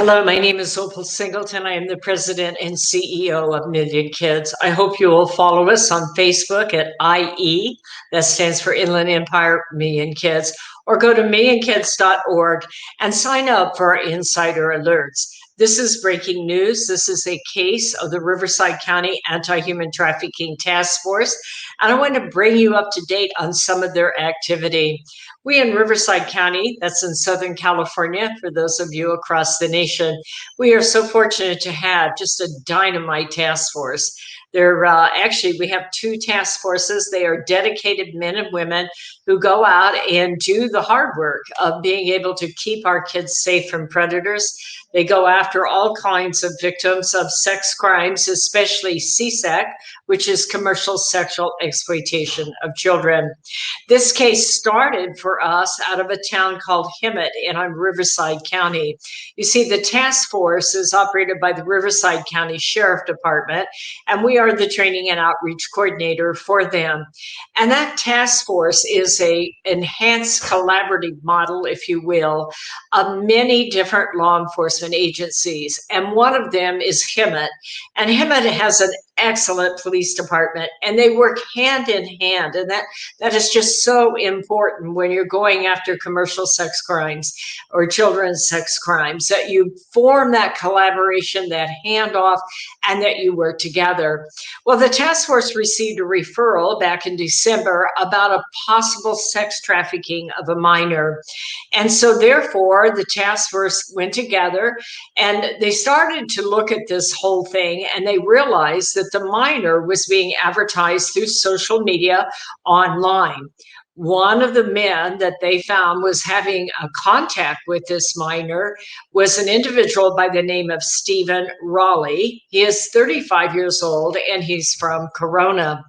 Hello, my name is Opal Singleton. I am the president and CEO of Million Kids. I hope you will follow us on Facebook at IE, that stands for Inland Empire Million Kids, or go to millionkids.org and sign up for our insider alerts. This is breaking news. This is a case of the Riverside County Anti-Human Trafficking Task Force, and I want to bring you up to date on some of their activity. We in Riverside County, that's in Southern California, for those of you across the nation, we are so fortunate to have just a dynamite task force. Actually, we have two task forces. They are dedicated men and women who go out and do the hard work of being able to keep our kids safe from predators. They go after all kinds of victims of sex crimes, especially CSEC, which is commercial sexual exploitation of children. This case started for us out of a town called Hemet in Riverside County. You see, the task force is operated by the Riverside County Sheriff Department, and we are the training and outreach coordinator for them. And that task force is an enhanced collaborative model, if you will, of many different law enforcement agencies. And one of them is Hemet. And Hemet has an excellent police department, and they work hand in hand. And that is just so important when you're going after commercial sex crimes or children's sex crimes, that you form that collaboration, that handoff, and that you work together. Well, the task force received a referral back in December about a possible sex trafficking of a minor. And so therefore, the task force went together and they started to look at this whole thing, and they realized that the minor was being advertised through social media online. One of the men that they found was having a contact with this minor was an individual by the name of Steven Rawley. He is 35 years old and he's from Corona.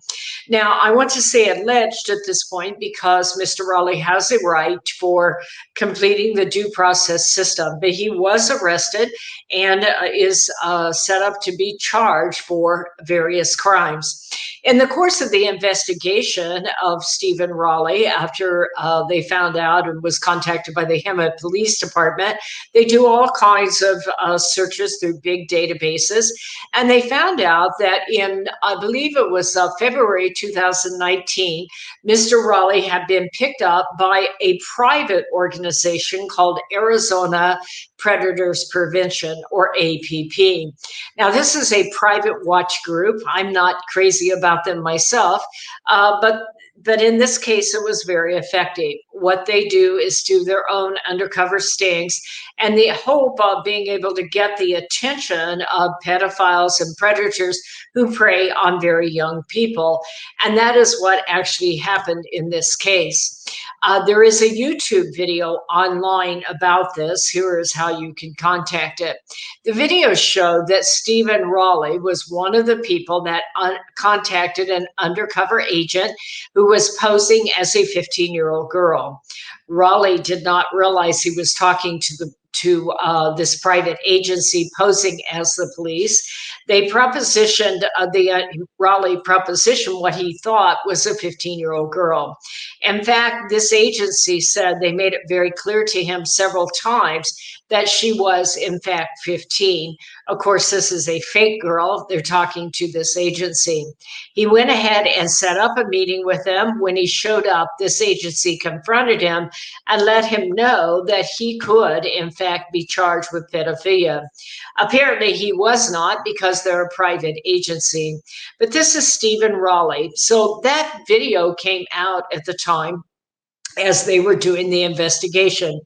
Now, I want to say alleged at this point because Mr. Rawley has a right for completing the due process system, but he was arrested and is set up to be charged for various crimes. In the course of the investigation of Steven Rawley, after they found out and was contacted by the Hemet Police Department, they do all kinds of searches through big databases. And they found out that in, I believe it was February 2019, Mr. Rawley had been picked up by a private organization called Arizona Predator Prevention, or APP. Now, this is a private watch group. I'm not crazy about them myself, but in this case, it was very effective. What they do is do their own undercover stings, and the hope of being able to get the attention of pedophiles and predators who prey on very young people. And that is what actually happened in this case. There is a YouTube video online about this. Here is how you can contact it. The video showed that Steven Rawley was one of the people that contacted an undercover agent who was posing as a 15-year-old girl. Rawley did not realize he was talking to this private agency posing as the police. They propositioned, Rawley propositioned what he thought was a 15-year-old girl. In fact, this agency said they made it very clear to him several times that she was in fact 15. Of course, this is a fake girl. They're talking to this agency. He went ahead and set up a meeting with them. When he showed up, this agency confronted him and let him know that he could in fact be charged with pedophilia. Apparently he was not, because they're a private agency. But this is Steven Rawley. So that video came out at the time as they were doing the investigation.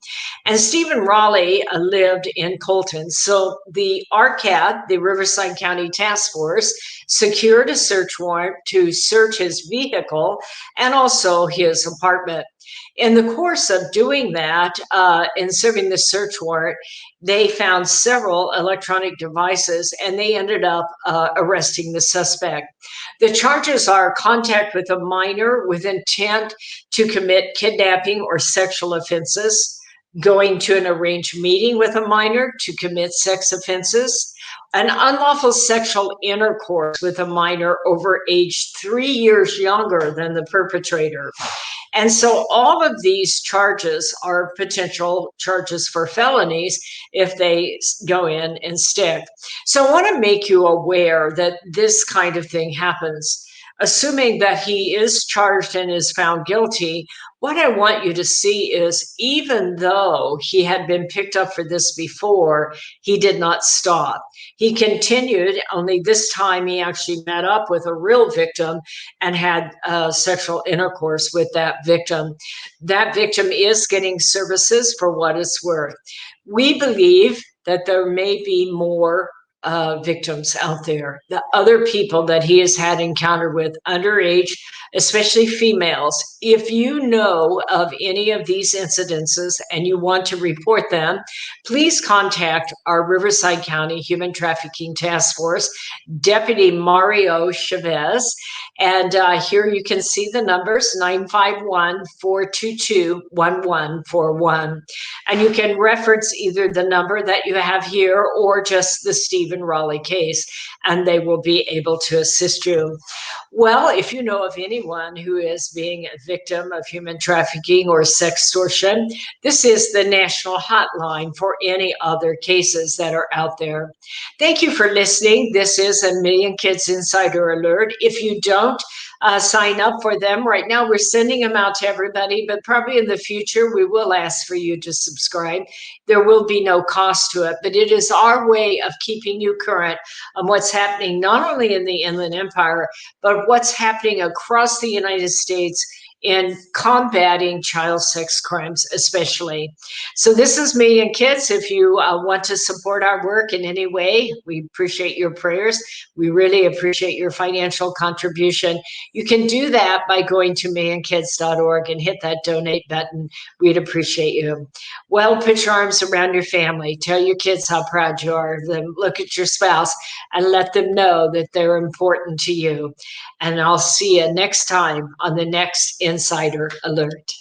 And Steven Rawley lived in Colton. So the RCAHT, the Riverside County Task Force, secured a search warrant to search his vehicle and also his apartment. In the course of doing that, and serving the search warrant, they found several electronic devices, and they ended up arresting the suspect. The charges are contact with a minor with intent to commit kidnapping or sexual offenses, going to an arranged meeting with a minor to commit sex offenses, an unlawful sexual intercourse with a minor over age 3 years younger than the perpetrator. And so all of these charges are potential charges for felonies if they go in and stick. So I want to make you aware that this kind of thing happens. Assuming that he is charged and is found guilty, what I want you to see is even though he had been picked up for this before, he did not stop. He continued, only this time he actually met up with a real victim and had sexual intercourse with that victim. That victim is getting services for what it's worth. We believe that there may be more victims out there, the other people that he has had encounter with underage, especially females. If you know of any of these incidences and you want to report them, please contact our Riverside County Human Trafficking Task Force, Deputy Mario Chavez. And here you can see the numbers, 951-422-1141. And you can reference either the number that you have here or just the Steven Rawley case, and they will be able to assist you. Well, if you know of anyone who is being a victim of human trafficking or sextortion, this is the national hotline for any other cases that are out there. Thank you for listening. This is a Million Kids Insider Alert. If you don't sign up for them right now, we're sending them out to everybody, but probably in the future we will ask for you to subscribe. There will be no cost to it, but it is our way of keeping you current on what's happening not only in the Inland Empire, but what's happening across the United States in combating child sex crimes, especially. So this is Million Kids. If you want to support our work in any way, we appreciate your prayers. We really appreciate your financial contribution. You can do that by going to millionkids.org and hit that donate button. We'd appreciate you. Well, put your arms around your family. Tell your kids how proud you are of them. Look at your spouse and let them know that they're important to you. And I'll see you next time on the next Insider Alert.